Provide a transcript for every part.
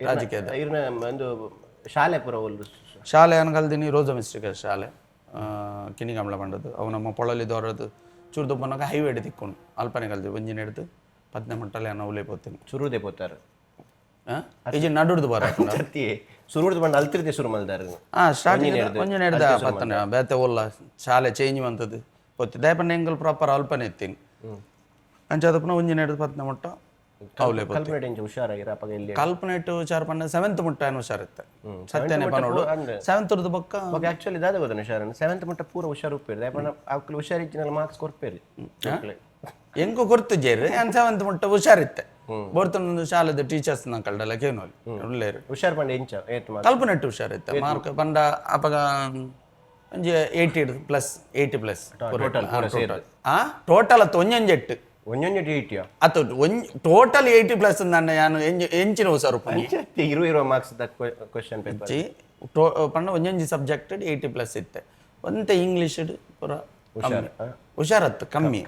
ರಾಜಕೀಯದ ಒಂದು ಶಾಲೆ ಪುರ ಶಾಲೆ ಅನ್ಕಲ್ದಿನಿ ರೋಜ ಮಿಸ್ಟ್ರಿಕ ಶಾಲೆ ಕಿನಿಗಂಬಳ ಬಂಡದ್ದು ಅವು ನಮ್ಮ ಪೊಳಲಿ ದೊರದು ಚೂರು ದುಬ್ಬನಾಗ ಹೈವೇ ತಿಕ್ಕೊಂಡು ಅಲ್ಪನೆ ಕಲ್ತೀವಿ ಒಂಜಿನ ಹಿಡಿದು 10 ಮಟ್ಟಲ್ಲಿ ಅನ್ನ ಉಲೇ ಪೋತೀನಿ ಸುರುದೇ ಪೋತಾರೆ ಈಜಿ ನಡುಡ್ದು ಬರ ಸುರುಡ್ದು ಬಂದು ಅಲ್ತಿರ್ದೆ ಶುರು ಮಾಡಿದಾರೆ ಸ್ಟಾರ್ಟಿಂಗ್ ಒಂಜಿನ ಹಿಡ್ದ ಪತ್ತನೆ ಬೇತೆ ಓಲ್ಲ ಶಾಲೆ ಚೇಂಜ್ ಬಂತದ್ದು ಪೋತಿ ದಯಪಣ್ಣ ಎಂಗಲ್ ಪ್ರಾಪರ್ ಅಲ್ಪನೆ ಎತ್ತೀನಿ ಅಂಚಾದಪ್ಪನ ಒಂಜಿನ ಹಿಡಿದು 10 ಮಟ್ಟ ಅವಲೇ ಕಲ್ಪನೆಟ್ ಹುಷಾರು ಪಂಡ 7th ಮುಟ್ಟ ಏನು ಹುಷಾರಿತ್ತೆ ಸತ್ಯನೇ ಪನೋಡು 7th ಉರ್ದು ಬೊಕ್ಕ ಆಕ್ಚುಲಿ ದಾದ ಗೊತ್ತನ ಹುಷಾರನ್ನು 7th ಮುಟ್ಟ ಪೂರ ಹುಷಾರು ಉಪ್ಪೇರಿ ದಯಪಣ್ಣ ಅವಕ್ಕೆ ಹುಷಾರಿಚ್ಚಿನ ಮಾರ್ಕ್ಸ್ ಕೊಡ್ಪೇರಿ ಹೆಂಗು ಕೊರ್ತು ಜೇರಿ 7th ಮುಟ್ಟ ಹುಷಾರಿತ್ತೆ ಬೋರ್ತೊಂದು ಶಾಲೆದ ಟೀಚರ್ಸ್ ನ ಕಲ್ಡಲ್ಲ ಕೇನೋಲಿ ಒಳ್ಳೆಯರು ಹುಷಾರು ಪಂಡ ಎಂಚ ಕಲ್ಪನೆಟ್ ಹುಷಾರಿತ್ತೆ ಮಾರ್ಕ್ ಪಂಡ ಅಪಗ ಒಂಜಿ 80+80+ ಟೋಟಲ್ ಅತ್ತು ಒಂಜೊಂಜೆಟ್ಟು ಅತ್ತು ಟೋಟಲ್ 80+ ನನ್ನ ನಾನು ಎಂಚಿನ ಹುಷಾರು ಇರುವ ಮಾರ್ಕ್ಸ್ ಕ್ವಶನ್ ಪೇಪರ್ ಪಂಡ ಒಂಜೊಂಜಿ ಸಬ್ಜೆಕ್ಟೆಡ್ 80+ ಇತ್ತೆ ಒಂತೆ ಇಂಗ್ಲೀಷ್ ಪೂರ ಹುಷಾರತ್ತು ಕಮ್ಮಿ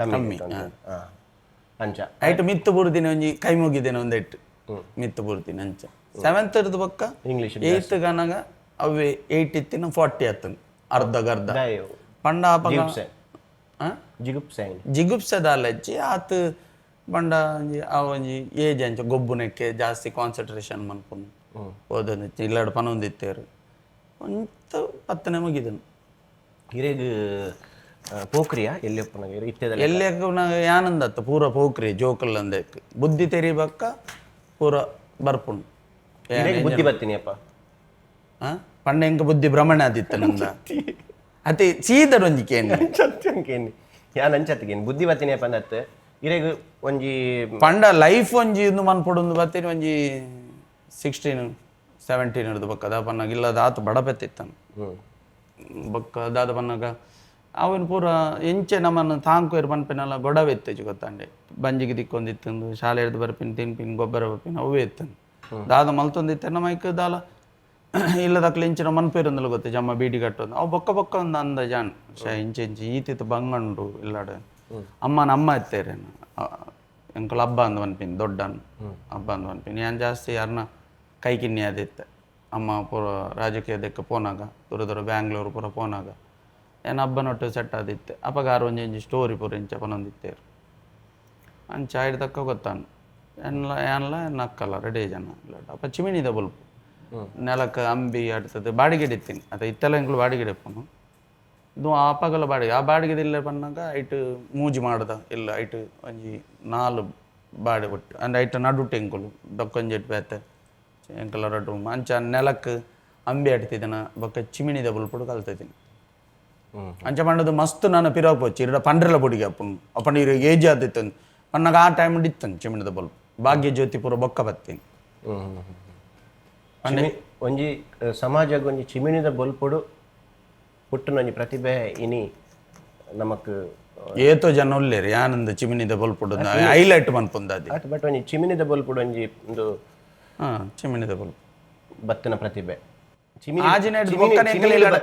ಅಂಚ ಐಟ್ ಮಿತ್ತು ಬುರ್ದಿನ ಒಂಜಿ ಕೈ ಮುಗಿದೇನೆ ಒಂದೆಟ್ಟು ಮಿತ್ತು ಬುರ್ದಿನ ಅಂಚ 7th ಇರ್ದು ಬೊಕ್ಕ ಇಂಗ್ಲೀಷ್ 8th ಗನಗ ಅವೇ 8 ಇತ್ತಿನ 40 ಅತ್ತನ್ ಅರ್ಧಗರ್ಧ ಪಂಡ ಆಪಗ ಜಿಗುಪ್ಸೆದಾಲಜ್ಜಿ ಆತ ಬಂಡ ಒಂಜಿ ಏಜ್ ಅಂಚ ಗೊಬ್ಬುನಕ್ಕೆ ಜಾಸ್ತಿ ಕಾನ್ಸಂಟ್ರೇಷನ್ ಮನ್ಪುನು ಓದೋದು ಇಲ್ಲಾಡು ಪನೊಂದಿತ್ತೇರು ಒಂತ 10ನೇ ಮುಗಿದನು ಹಿರೇಗ ಪೋಕ್ರಿಯಾ ಎಲ್ಲಿ ಯಾನಂದತ್ತ ಪೂರ ಪೋಕ್ರಿ ಜೋಕಲ್ ಅಂದೇಕ್ ಬುದ್ಧಿ ತೆರಿಬಕ್ಕ ಪೂರ ಬರ್ಪುಂಡು ಬುದ್ಧಿ ಬರ್ತೀನಿ ಅಪ್ಪ ಪಂಡ ಎಂಕ ಬುದ್ಧಿ ಭ್ರಮಣ ಆದಿತ್ತ ನಂದ ಅತಿ ಸೀದರೊಂಜಿ ಕೇನಿ ಯಾನ್ ಅಂಚತ್ಗೇನು ಬುದ್ಧಿ ಬರ್ತೀನಿ ಅಪ್ಪ ಅಂದತ್ತೆ ಇರೇಗ ಒಂಜಿ ಪಂಡ ಲೈಫ್ ಒಂಜಿ ಇಂದು ಮನ್ಪೊಡು ಬರ್ತೀನಿ ಒಂಜಿ 16-17 ಹಿಡ್ದು ಬಕ್ಕ ಅದ ಪನ್ನಾಗ ಇಲ್ಲದ ಆತು ಬಡಪೆತ್ತಿತ್ತನು ಬಕ್ಕ ಅದಾದ ಪನ್ನಾಗ ಅವನು ಪೂರ ಎಂಚೆ ನಮ್ಮನ್ನು ತಾಂಕುಯರು ಪನ್ಪಿನಲ್ಲ ಗೊಡವೆ ಎತ್ತೇಜು ಗೊತ್ತಂಡೆ ಬಂಜಿಗೆ ದಿಕ್ಕೊಂದಿತ್ತಂದು ಶಾಲೆ ಹಿಡ್ದು ಬರ್ಪಿನ ತಿನ್ಪಿನ ಗೊಬ್ಬರ ಬರ್ಪಿನ ಅವೇ ಎತ್ತನು ದಾದ ಮಲ್ತೊಂದಿತ್ತೆ ನಮ್ಮ ಮೈಕ್ ದಾಲ ಇಲ್ಲದಕ್ಲೆ ಇಂಚಿನ ಮನ್ಪೇರೊಂದಲ್ಲ ಗೊತ್ತೆ ಜಮ್ಮ ಬೀಡಿ ಕಟ್ಟೋದು ಅವು ಬೊಕ್ಕ ಒಂದು ಅಂದ ಜಾನ್ ಇಂಚೆ ಈತಿತ್ತು ಬಂಗಂಡು ಇಲ್ಲಾಡ ಅಮ್ಮ ಎತ್ತೇರೇನು ಎಂಕಲ್ ಹಬ್ಬ ಅಂದು ಪನ್ಪಿನ ದೊಡ್ಡನ್ನು ಹಬ್ಬ ಅಂದು ಪನ್ಪಿನ ಏನು ಜಾಸ್ತಿ ಯಾರನ್ನ ಕೈ ಕಿನ್ನಿ ಅದಿತ್ತೆ ಅಮ್ಮ ಪೂರ ರಾಜಕೀಯದಕ್ಕೆ ಪೋನಾಗ ದೂರ ಬ್ಯಾಂಗ್ಳೂರು ಪೂರ ಪೋನಾಗ ಏನು ಹಬ್ಬನೊಟ್ಟು ಸೆಟ್ ಆದಿತ್ತೆ ಅಪಗಾರ ಒಂಜಿ ಸ್ಟೋರಿ ಪೂರ ಇಂಚ ಪನೊಂದಿತ್ತೇರು ಅಂಚ ಹಿಡ್ದಕ್ಕ ಗೊತ್ತಾನು ಏನ್ಲ ನಕ್ಕಲ್ಲ ರೆಡಿ ಜನ ಇಲ್ಲ ಅಪ್ಪ ಚಿಮಿನಿದ ಬಲ್ಪು ನೆಲಕ್ಕೆ ಅಂಬಿ ಆಡ್ತದೆ ಬಾಡಿಗೆ ಇಡ್ತೀನಿ ಅದು ಇತ್ತೆಲ್ಲ ಎಂಗಳು ಬಾಡಿಗೆ ಇಡಪ್ಪನು ಇದು ಅಪ್ಪಗಲ ಬಾಡಿಗೆ ಆ ಬಾಡಿಗೆ ಇಲ್ಲ ಬಂದಾಗ ಐಟು ಮೂಜಿ ಮಾಡ್ದ ಇಲ್ಲ ಐಟು ಒಂಜಿ 4 ಬಾಡಿ ಬಿಟ್ಟು ಅಂದ್ರೆ ಐಟು ನಡುಟ್ಟು ಎಂಕುಲು ಡೊಕ್ಕೊಂಜೆಟ್ಟು ಬೇತೆ ಎಂಕಲ ರಡ್ಡು ಅಂಚ ನೆಲಕ್ಕೆ ಅಂಬಿ ಆಡ್ತಿದ್ದಾನ ಬೊಕ್ಕ ಚಿಮಿನಿದ ಬಲ್ಪುಡು ಕಲ್ತಿದ್ದೀನಿ ಅಂಚ ಪಂಡದು ಮಸ್ತ್ ನಾನು ಪಿರೋಗ್ ಪೋಚಿ ಇರ ಪಂಡ್ರೆಲ ಬುಡಿಗೆ ಅಪ್ಪನು ಅಪ್ಪನ ಇರೋ ಏಜ್ ಆದಿತ್ತು ಪನ್ನಾಗ ಆ ಟೈಮ್ ಇತ್ತನು ಚಿಮಿನಿದ ಬಲ್ಪ್ ಭಾಗ್ಯ ಜ್ಯೋತಿ ಪೂರ ಬೊಕ್ಕ ಬತ್ತೀನಿ ಒಂಜಿ ಸಮಾಜಕ್ಕೆ ಒಂಜಿ ಚಿಮಿನಿದ ಬಲ್ಪುಡು ಪುಟ್ಟನೊಂಜಿ ಪ್ರತಿಭೆ ಇನಿ ನಮಕ್ ಏತೋ ಜನ ಒಲ್ಲೇರಿ ಯಾನಂದ ಚಿಮಿನಿದ ಬಲ್ಪುಡು ಹೈಲೈಟ್ ಮನ್ಪುಂದಾದಿ ಬಟ್ ಒಂಜಿ ಚಿಮಿನಿದ ಬಲ್ಪುಡು ಒಂಜಿ ಒಂದು ಚಿಮಿನಿದ ಬಲ್ಪ್ ಬತ್ತನ ಪ್ರತಿಭೆ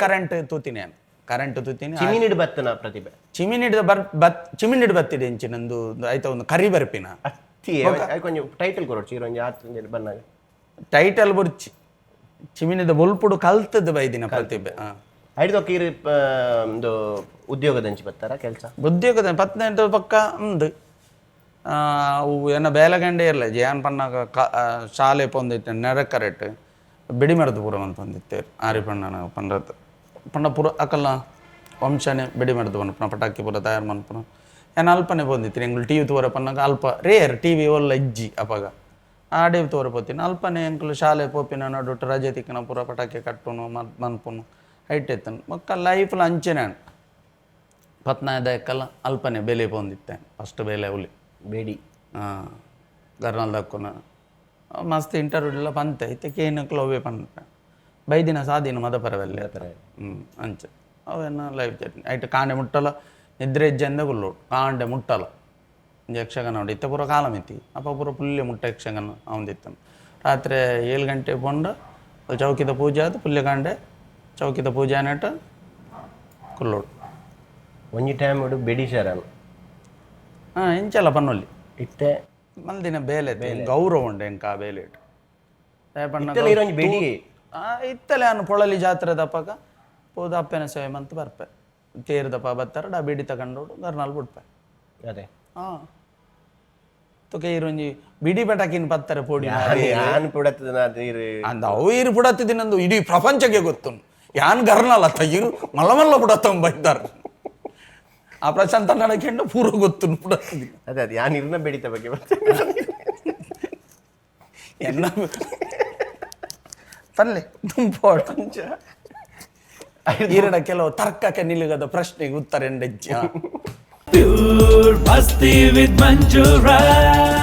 ಕರೆಂಟ್ ತೂತೀನಿ ಕರೆಂಟ್ ತೂತೀನಿ ಚಿಮಿನಿಡ್ ಬತ್ತನ ಪ್ರತಿಭೆ ಚಿಮಿನಿಡ್ ಬತ್ತಿದೆ ಇಂಚಿನಂದು ಆಯ್ತಾ ಒಂದು ಕರಿ ಬರ್ಪಿನ ಟೈಟಲ್ ಕೊರೋಡು ಚೀರೊಂಜಿ ಆತ ಬಂದಾಗ ಟೈಟಲ್ ಬುರ್ಚಿ ಚಿಮಿನಿದ ಬೊಲ್ಪುಡು ಕಲ್ತದ್ದು ಬೈದಿನ ಪ್ರತಿಭೆ ಐದೊಕ್ಕೀರು ಒಂದು ಉದ್ಯೋಗದ ಹಂಚಿ ಬರ್ತಾರ ಕೆಲಸ ಉದ್ಯೋಗದ 15 ಪಕ್ಕ ಉಂದು ಅವು ಏನ ಬೇಲಗಂಡೆ ಇರಲ್ಲ ಏನ್ ಪನ್ನಾಗ ಶಾಲೆ ಪೊಂದಿತ್ತೆ ನೆರಕರೆಟ್ ಬಿಡಿ ಮರದ ಪೂರ ಅಂತ ಬಂದಿತ್ತೇರು ಆರಿ ಪಣ್ಣನ ಪಂಡ್ರತ್ ಪಂಡ ಪೂರ ಅಕಲ್ಲ ವಂಶನೇ ಬಿಡಿ ಮರದ ಪನ್ಪುನ ಪಟಾಕಿ ಪೂರ ತಯಾರು ಮನ್ಪುನ ಏನು ಅಲ್ಪನೆ ಬಂದಿತ್ತು ಎಂಗಳು ಟಿ ವಿ ತೋರ ಪನ್ನಾಗ ಅಲ್ಪ ರೇರ್ ಟಿ ವಿ ಒಲ್ಲ ಇಜ್ಜಿ ಅಪಗ ಆಡೇ ತೋರಪೋತೀನಿ ಅಲ್ಪನೆ ಎಂಕಲು ಶಾಲೆ ಪೋಪಿನ ನಡುಟ್ಟು ರಜೆ ತಿಕ್ಕನ ಪೂರ ಪಟಾಕಿ ಕಟ್ಟುನು ಮನ್ಪುನು ಹೈಟ್ ಎತ್ತನು ಮಕ್ಕ ಲೈಫ್ಲ ಅಂಚೆನೆ 15 ಅಲ್ಪನೆ ಬೆಲೆ ಪೊಂದಿತ್ತೆ ಫಸ್ಟ್ ಬೆಲೆ ಹುಲಿ ಬೇಡಿ ಗರ್ನಲ್ದಕ್ಕೂನ ಮಸ್ತ್ ಇಂಟರ್ವ್ಯೂ ಎಲ್ಲ ಪಂತೆ ಇತ್ತಕ್ಕೆ ಏನಕ್ಕೆ ಅವೇ ಪಂಪ ಬೈದಿನ ಸಾದಿನ ಮದಪರವಲ್ಲಿ ಅಂಚೆ ಅವೇನ ಲೈಫ್ ಜರ್ನಿ ಐಟ್ ಕಾಂಡೆ ಮುಟ್ಟಲ ನಿದ್ರೆ ಹೆಜ್ಜೆಂದ ಗುಲ್ಲೋಡು ಕಾಂಡೆ ಮುಟ್ಟಲ ಯಕ್ಷಗಾನ ನೋಡಿ ಇತ್ತ ಪೂರ ಕಾಲ ಮಿತಿ ಅಪ್ಪ ಪೂರ ಪುಲ್ಯ ಮುಟ್ಟ ಯಕ್ಷಗಾನ ಅವಂದಿತ್ತನು ರಾತ್ರಿ 7 ಗಂಟೆ ಬಂದು ಚೌಕಿದ ಪೂಜೆ ಆದ ಪುಲ್ಯ ಕಾಂಡೆ ಚೌಕಿದ ಪೂಜೆ ನೆಟ್ಟ ಕುಲ್ಲೋಡು ಒಂಜಿ ಟೈಮ್ ಬೆಡಿ ಶರನ್ ಇಂಚಲ್ಲ ಪನ್ನೊಲ್ಲಿ ಇತ್ತೆ ಮಲ್ದಿನ ಬೇಲೆ ಗೌರವ ಉಂಡೆ ಎಂಕ ಆ ಬೇಲೆ ರೇಪಣ್ಣ ಇರೋಂಜಿ ಬೆಡಿ ಇತ್ತಲೆ ನಾನು ಪೊಳಲಿ ಜಾತ್ರೆ ದಪ್ಪಗ ಹೋದ ಅಪ್ಪನ ಸೇವೆ ಮಂತ್ ಬರ್ಪೆ ತೇರು ದಪ್ಪ ಬರ್ತಾರೆ ಡಾ ಬಿಡಿ ತಗೊಂಡು ಗರ್ನಲ್ಲಿ ಬಿಡ್ಪೆ ಅದೇ ಹಾಂ ತುಕೆ ಇರೊಂಜಿ ಬಿಡಿ ಬೆಟಕಿನ ಪತ್ತಾರೆ ಪೋಡಿ ಯಾನ್ ಪುಡತ್ತದ ಅಂದ ಅವು ಇರು ಪುಡತ್ತಿದ್ದೀನಂದು ಇಡೀ ಪ್ರಪಂಚಕ್ಕೆ ಗೊತ್ತು ಯಾನ್ ಗರ್ನಲ್ಲ ಇರು ಮಲ್ಲ ಮಲ್ಲ ಪುಡತ್ತವ್ ಬೈತಾರೆ ಆ ಪ್ರಶಾಂತ ನಡಕೆಂಡು ಪೂರ ಗೊತ್ತು ಪುಡತ್ತಿದ್ದೀನಿ ಅದೇ ಅದು ಯಾನ್ ಇರ್ನ ಬೆಡಿತ ಬಗ್ಗೆ ಎನ್ನ ತನ್ಲೆ ತುಂಬಾಟ ಈರಡ ಕೆಲವು ತರ್ಕಕ್ಕೆ ನಿಲುಗದ ಪ್ರಶ್ನೆಗೆ ಉತ್ತರ ಎಂಡೆಜ್ಜ Pure Masthi with Manju Rai.